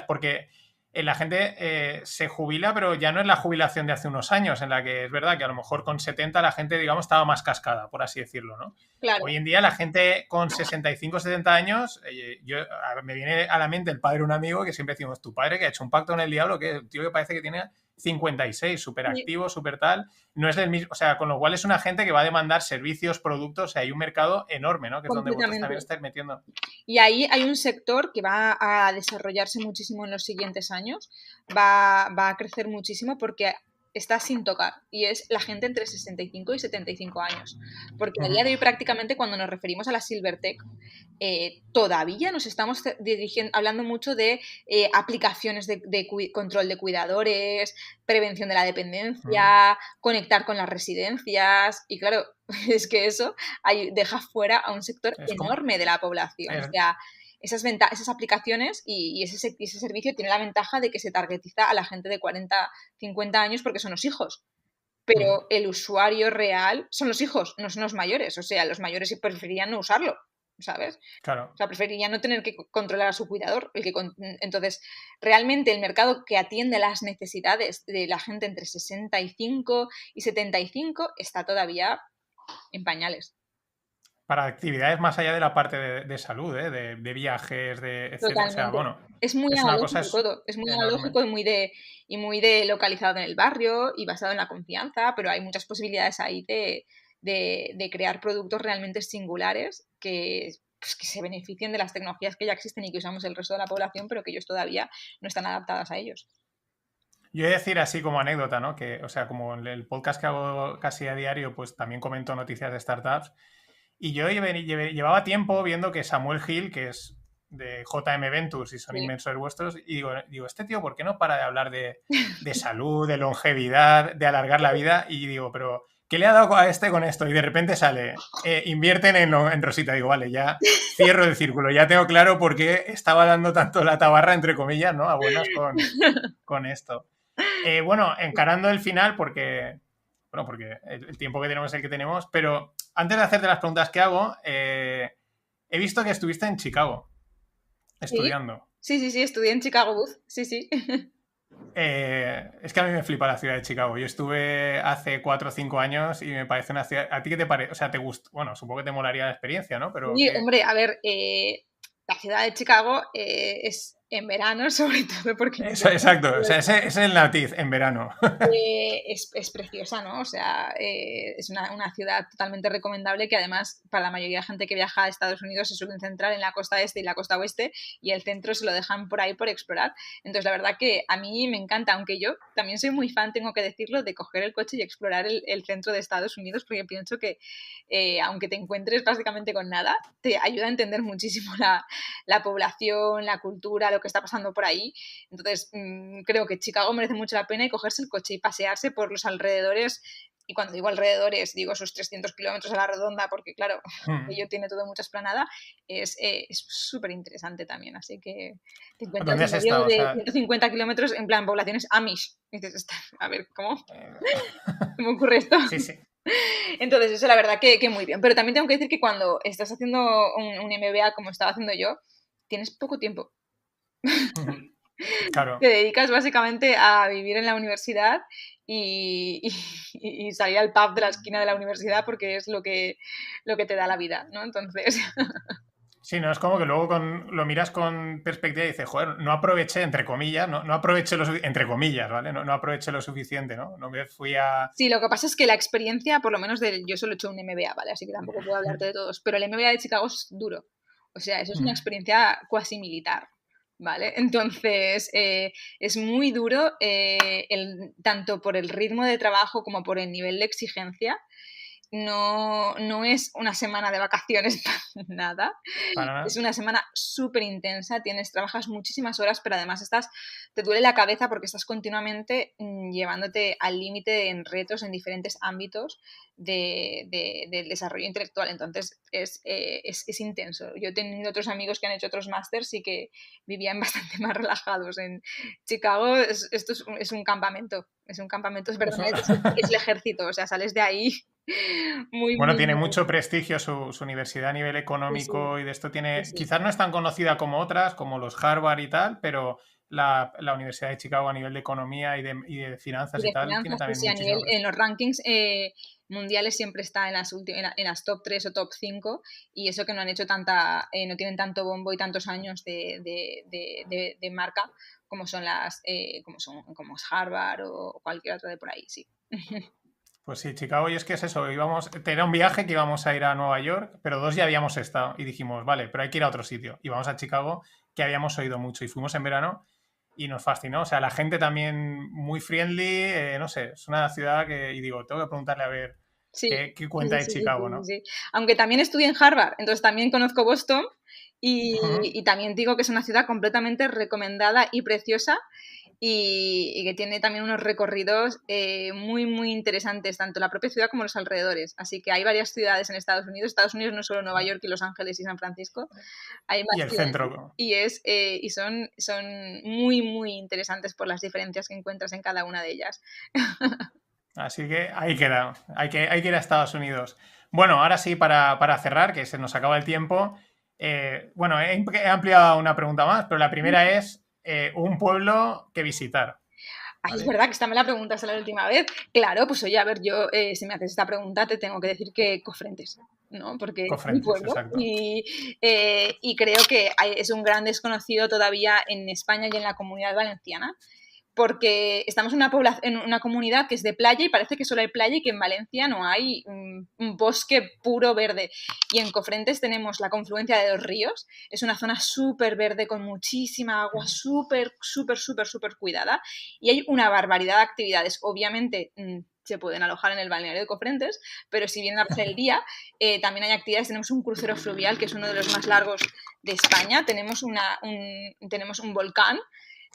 porque la gente se jubila, pero ya no es la jubilación de hace unos años, en la que es verdad que a lo mejor con 70 la gente, digamos, estaba más cascada, por así decirlo, ¿no? Claro. Hoy en día la gente con 65, 70 años, me viene a la mente el padre de un amigo que siempre decimos, tu padre que ha hecho un pacto con el diablo, que un tío que parece que tiene 56, súper activo, súper tal, no es del mismo, o sea, con lo cual es una gente que va a demandar servicios, productos, o sea, hay un mercado enorme, ¿no? Que es donde vosotros también estáis metiendo. Y ahí hay un sector que va a desarrollarse muchísimo en los siguientes años, va a crecer muchísimo porque está sin tocar, y es la gente entre 65 y 75 años. Porque a día de hoy prácticamente cuando nos referimos a la Silvertech, todavía nos estamos hablando mucho de aplicaciones de control de cuidadores, prevención de la dependencia, conectar con las residencias, y claro, es que eso deja fuera a un sector enorme de la población. O sea, esas aplicaciones y ese servicio tiene la ventaja de que se targetiza a la gente de 40, 50 años porque son los hijos. Pero el usuario real son los hijos, no son los mayores. O sea, los mayores preferirían no usarlo, ¿sabes? Claro. O sea, preferirían no tener que controlar a su cuidador. Entonces, realmente el mercado que atiende las necesidades de la gente entre 65 y 75 está todavía en pañales. para actividades más allá de la parte de salud, ¿eh? De viajes, de etcétera. O sea, Totalmente. bueno, Es muy es una cosa analógico todo, es muy enorme. analógico y muy de localizado en el barrio y basado en la confianza, pero hay muchas posibilidades ahí de crear productos realmente singulares que, pues, que se beneficien de las tecnologías que ya existen y que usamos el resto de la población, pero que ellos todavía no están adaptadas a ellos. Yo voy a decir así como anécdota, ¿no? Que, o sea, como en el podcast que hago casi a diario, pues también comento noticias de startups. Y yo llevaba tiempo viendo que Samuel Hill, que es de JM Ventures y son Sí. inversores vuestros, y digo, este tío, ¿por qué no para de hablar de salud, de longevidad, de alargar la vida? Y digo, pero ¿qué le ha dado a este con esto? Y de repente sale, invierten en Rosita. Digo, vale, ya cierro el círculo, ya tengo claro por qué estaba dando tanto la tabarra, entre comillas, ¿no? A buenas con esto. Bueno, encarando el final, porque el tiempo que tenemos es el que tenemos, pero antes de hacerte las preguntas que hago, he visto que estuviste en Chicago Sí, estudiando. sí, estudié en Chicago Booth, sí, sí. Es que a mí me flipa la ciudad de Chicago. Yo estuve hace 4 o 5 años y me parece una ciudad... ¿A ti qué te parece? O sea, te gusta... Bueno, supongo que te molaría la experiencia, ¿no? Pero Sí, que... hombre, a ver, la ciudad de Chicago es en verano, sobre todo porque Exacto, o sea, ese es el natiz en verano. es preciosa, ¿no? O sea, es una ciudad totalmente recomendable que además para la mayoría de gente que viaja a Estados Unidos se suelen centrar en la costa este y la costa oeste y el centro se lo dejan por ahí por explorar. Entonces, la verdad que a mí me encanta, aunque yo también soy muy fan, tengo que decirlo, de coger el coche y explorar el centro de Estados Unidos porque pienso que aunque te encuentres básicamente con nada, te ayuda a entender muchísimo la población, la cultura, lo que está pasando por ahí. Entonces, creo que Chicago merece mucho la pena y cogerse el coche y pasearse por los alrededores. Y cuando digo alrededores, digo esos 300 kilómetros a la redonda, porque claro, ello tiene todo mucha esplanada, es súper interesante también. Así que te encuentras ¿Dónde en has medio estado? O de sea, 150 kilómetros, en plan, poblaciones Amish. Y dices, a ver, ¿cómo ocurre esto? sí, sí. Entonces, eso la verdad que muy bien. Pero también tengo que decir que cuando estás haciendo un MBA como estaba haciendo yo, tienes poco tiempo. Claro. Te dedicas básicamente a vivir en la universidad y salir al pub de la esquina de la universidad porque es lo que te da la vida, ¿no? Entonces, Sí, no, es como que luego lo miras con perspectiva y dices, joder, no aproveché, entre comillas, no aproveché entre comillas, ¿vale? No aproveché lo suficiente, ¿no? No me fui a... sí, lo que pasa es que la experiencia, por lo menos yo solo he hecho un MBA, ¿vale? Así que tampoco puedo hablarte de todos, pero el MBA de Chicago es duro. O sea, eso es una experiencia cuasi militar, ¿vale? Entonces, es muy duro tanto por el ritmo de trabajo como por el nivel de exigencia. No es una semana de vacaciones para nada. Para Es nada. una semana súper intensa, trabajas muchísimas horas, pero además te duele la cabeza porque estás continuamente llevándote al límite en retos en diferentes ámbitos del desarrollo intelectual. Entonces es intenso. Yo he tenido otros amigos que han hecho otros másters y que vivían bastante más relajados. En Chicago esto es un campamento. Es un campamento, es verdad, Eso... es el ejército, o sea, sales de ahí muy, Bueno, muy, tiene muy... mucho prestigio su universidad a nivel Sí, sí, económico y de esto sí, tiene, sí. quizás no es tan conocida como otras, como los Harvard y tal, pero la Universidad de Chicago a nivel de economía y de Y finanzas y de tal tiene finanzas, sí, también sí, a muchísimo nivel, en prestigio. los rankings mundiales siempre está en las top 3 o top 5 y eso que no han hecho no tienen tanto bombo y tantos años de marca como son como es Harvard o cualquier otra de por ahí, sí. Pues sí, Chicago, y es que es eso, era un viaje que íbamos a ir a Nueva York, pero 2 ya habíamos estado y dijimos, vale, pero hay que ir a otro sitio. Y vamos a Chicago, que habíamos oído mucho y fuimos en verano y nos fascinó. O sea, la gente también muy friendly, no sé, es una ciudad que, y digo, tengo que preguntarle a ver Sí, qué sí, cuenta de sí, sí, Chicago, sí, sí, ¿no? sí. Aunque también estudié en Harvard, entonces también conozco Boston Ujú. y también digo que es una ciudad completamente recomendada y preciosa y que tiene también unos recorridos muy, muy interesantes, tanto la propia ciudad como los alrededores. Así que hay varias ciudades en Estados Unidos. Estados Unidos no es solo Nueva York y Los Ángeles y San Francisco, hay Y más el ciudades centro. y son muy, muy interesantes por las diferencias que encuentras en cada una de ellas. Así que ahí queda. Hay que ir a Estados Unidos. Bueno, ahora sí, para cerrar, que se nos acaba el tiempo. Bueno, he ampliado una pregunta más, pero la primera es un pueblo que visitar. Ay, es ¿vale? verdad que esta me la preguntaste la última vez. Claro, pues oye, a ver, yo, si me haces esta pregunta, te tengo que decir que Cofrentes, ¿no? Porque es mi Cofrentes, pueblo exacto. y creo que es un gran desconocido todavía en España y en la Comunidad Valenciana, porque estamos en en una comunidad que es de playa y parece que solo hay playa y que en Valencia no hay un bosque puro verde. Y en Cofrentes tenemos la confluencia de dos ríos, es una zona súper verde con muchísima agua, súper, súper, súper, súper cuidada y hay una barbaridad de actividades. Obviamente se pueden alojar en el balneario de Cofrentes, pero si vienen a pasar el día, también hay actividades. Tenemos un crucero fluvial que es uno de los más largos de España, tenemos un volcán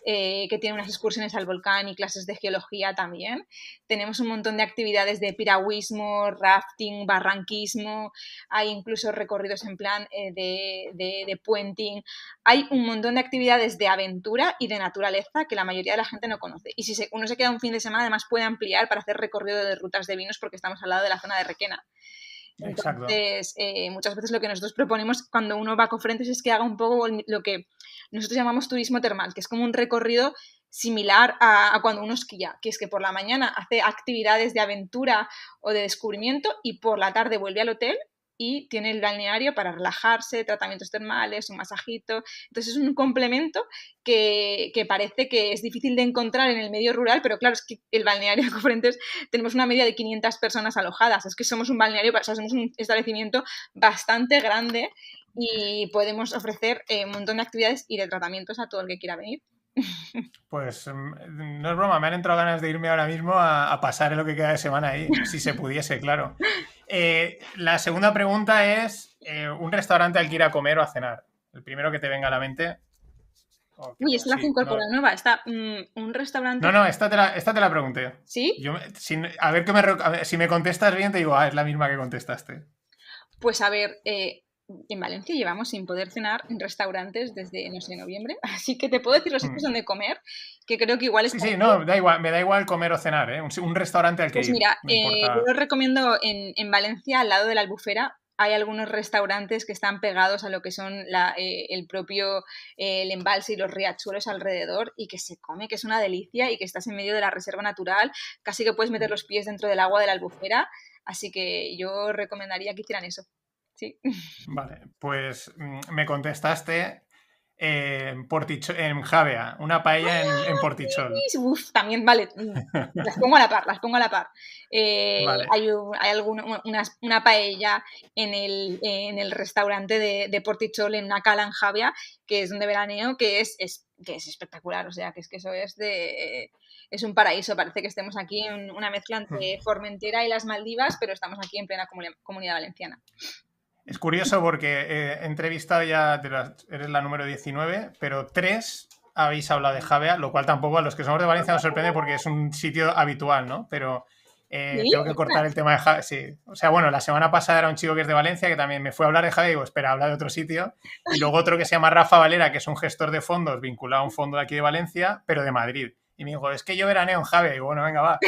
que tiene unas excursiones al volcán y clases de geología también. Tenemos un montón de actividades de piragüismo, rafting, barranquismo, hay incluso recorridos en plan de puenting. Hay un montón de actividades de aventura y de naturaleza que la mayoría de la gente no conoce. Y si uno se queda un fin de semana, además puede ampliar para hacer recorrido de rutas de vinos porque estamos al lado de la zona de Requena. Exacto. Entonces, muchas veces lo que nosotros proponemos cuando uno va a Cofrentes es que haga un poco lo que nosotros llamamos turismo termal, que es como un recorrido similar a cuando uno esquía, que es que por la mañana hace actividades de aventura o de descubrimiento y por la tarde vuelve al hotel y tiene el balneario para relajarse, tratamientos termales, un masajito. Entonces es un complemento que parece que es difícil de encontrar en el medio rural, pero claro, es que el balneario de Cofrentes tenemos una media de 500 personas alojadas. Es que somos un balneario, o sea, somos un establecimiento bastante grande y podemos ofrecer un montón de actividades y de tratamientos a todo el que quiera venir. Pues no es broma, me han entrado ganas de irme ahora mismo a pasar lo que queda de semana ahí, si se pudiese, claro. La segunda pregunta es un restaurante al que ir a comer o a cenar. El primero que te venga a la mente. Uy, esta la hace Sí, no, incorporar nueva. Está un restaurante. no, esta te la pregunté. ¿Sí? A ver, a ver, si me contestas bien, te digo, es la misma que contestaste. Pues a ver, en Valencia llevamos sin poder cenar en restaurantes desde, no sé, noviembre. Así que te puedo decir los sitios Mm. donde comer, que creo que igual es Sí, para sí, ti. no, da igual, me da igual comer o cenar, ¿eh? Un restaurante al que Pues ir, mira, me yo importa. os recomiendo en Valencia, al lado de la Albufera, hay algunos restaurantes que están pegados a lo que son el propio el embalse y los riachuelos alrededor y que se come, que es una delicia y que estás en medio de la reserva natural, casi que puedes meter los pies dentro del agua de la Albufera, así que yo recomendaría que hicieran eso. Sí. Vale, pues me contestaste en Javea, una paella en Portichol. Uf, también, vale, las pongo a la par, las pongo a la par. Vale, Hay una paella en el restaurante de Portichol, en una cala en Javia, que es donde veraneo, que es espectacular, o sea, que es que eso es un paraíso, parece que estemos aquí en una mezcla entre Formentera y las Maldivas, pero estamos aquí en plena comunidad valenciana. es curioso porque he entrevistado ya, eres la número 19, pero tres habéis hablado de Javea, lo cual tampoco a los que somos de Valencia nos sorprende porque es un sitio habitual, ¿no? Pero ¿Sí? tengo que cortar el tema de Javea. Sí. O sea, bueno, la semana pasada era un chico que es de Valencia que también me fue a hablar de Javea y digo, espera, habla de otro sitio. Y luego otro que se llama Rafa Valera, que es un gestor de fondos vinculado a un fondo de aquí de Valencia, pero de Madrid. Y me dijo, es que yo veraneo en Javea. Y digo, bueno, venga, va.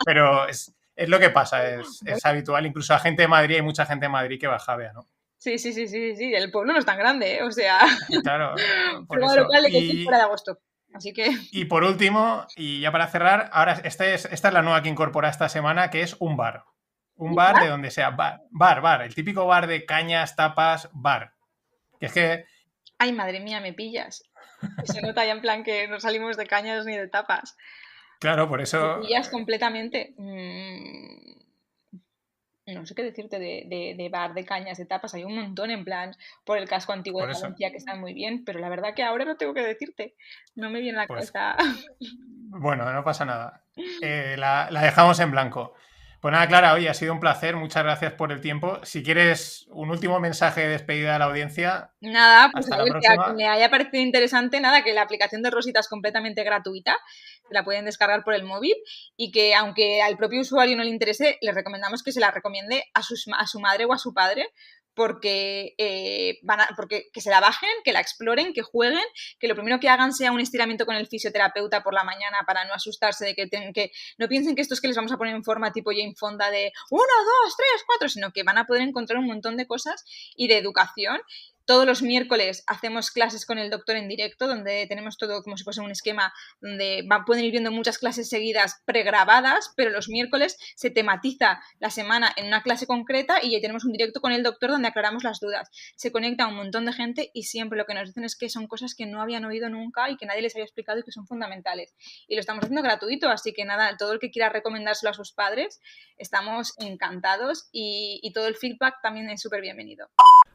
Pero es lo que pasa, es habitual. Incluso a gente de Madrid, hay mucha gente de Madrid que va a Javea, ¿no? Sí, sí, sí, sí, sí, el pueblo no es tan grande, ¿eh? O sea, Claro, por prueba eso. local de que es fuera de agosto. Así que, Y por último, y ya para cerrar, ahora esta es la nueva que incorpora esta semana, que es un bar. Un bar de donde sea. Bar. El típico bar de cañas, tapas, bar. Que es que, ay, madre mía, me pillas. Y se nota ya en plan que no salimos de cañas ni de tapas. claro, por Me eso. pillas completamente. No sé qué decirte de bar, de cañas, de tapas. Hay un montón en plan por el casco antiguo de Por eso. Valencia que están muy bien, pero la verdad que ahora no tengo que decirte. No me viene a la Pues cabeza. bueno, no pasa nada. La dejamos en blanco. Pues nada, Clara, oye, ha sido un placer. Muchas gracias por el tiempo. Si quieres un último mensaje de despedida de la audiencia, Nada, pues hasta a la ver, que a quien próxima. le haya parecido interesante, nada, que la aplicación de Rosita es completamente gratuita, se la pueden descargar por el móvil y que aunque al propio usuario no le interese, le recomendamos que se la recomiende a su madre o a su padre porque, porque que se la bajen, que la exploren, que jueguen, que lo primero que hagan sea un estiramiento con el fisioterapeuta por la mañana para no asustarse de que no piensen que esto es que les vamos a poner en forma tipo Jane Fonda de 1, 2, 3, 4, sino que van a poder encontrar un montón de cosas y de educación Todos los miércoles hacemos clases con el doctor en directo, donde tenemos todo como si fuese un esquema donde pueden ir viendo muchas clases seguidas pregrabadas, pero los miércoles se tematiza la semana en una clase concreta y ya tenemos un directo con el doctor donde aclaramos las dudas. Se conecta un montón de gente y siempre lo que nos dicen es que son cosas que no habían oído nunca y que nadie les había explicado y que son fundamentales. Y lo estamos haciendo gratuito, así que nada, todo el que quiera recomendárselo a sus padres, estamos encantados y todo el feedback también es súper bienvenido.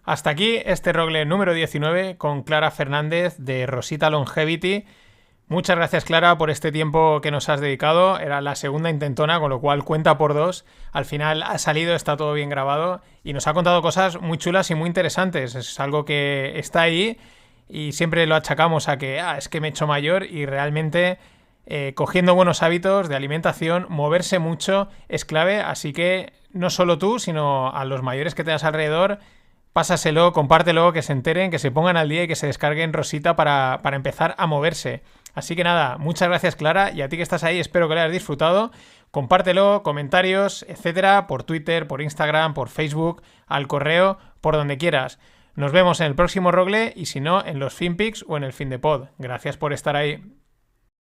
Hasta aquí este Rogle número 19 con Clara Fernández de Rosita Longevity. Muchas gracias, Clara, por este tiempo que nos has dedicado. Era la segunda intentona, con lo cual cuenta por 2. Al final ha salido, está todo bien grabado y nos ha contado cosas muy chulas y muy interesantes. Es algo que está ahí y siempre lo achacamos a que es que me he hecho mayor y realmente cogiendo buenos hábitos de alimentación, moverse mucho es clave. Así que no solo tú, sino a los mayores que tengas alrededor, pásaselo, compártelo, que se enteren, que se pongan al día y que se descarguen Rosita para empezar a moverse. Así que nada, muchas gracias, Clara, y a ti que estás ahí espero que lo hayas disfrutado. Compártelo, comentarios, etcétera, por Twitter, por Instagram, por Facebook, al correo, por donde quieras. Nos vemos en el próximo Rogle y si no, en los FinPix o en el Fin de Pod. Gracias por estar ahí.